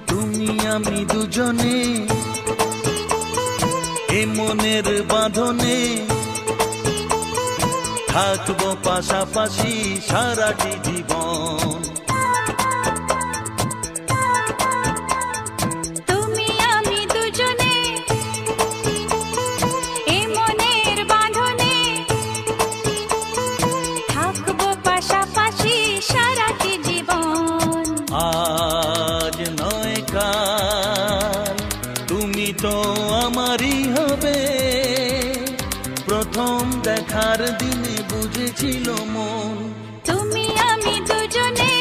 তুমি আমি দুজনে এ মনের বাঁধনে থাকবো পাশাপাশি সারাটি জীবন। তুমি আমি দুজনে এ মনের বাঁধনে থাকবো পাশাপাশি সারাটি জীবন। আজ নয় কাল তুমি তো আমারই হবে, প্রথম দেখার দিনে বুঝেছিল মন। তুমি আমি দুজনে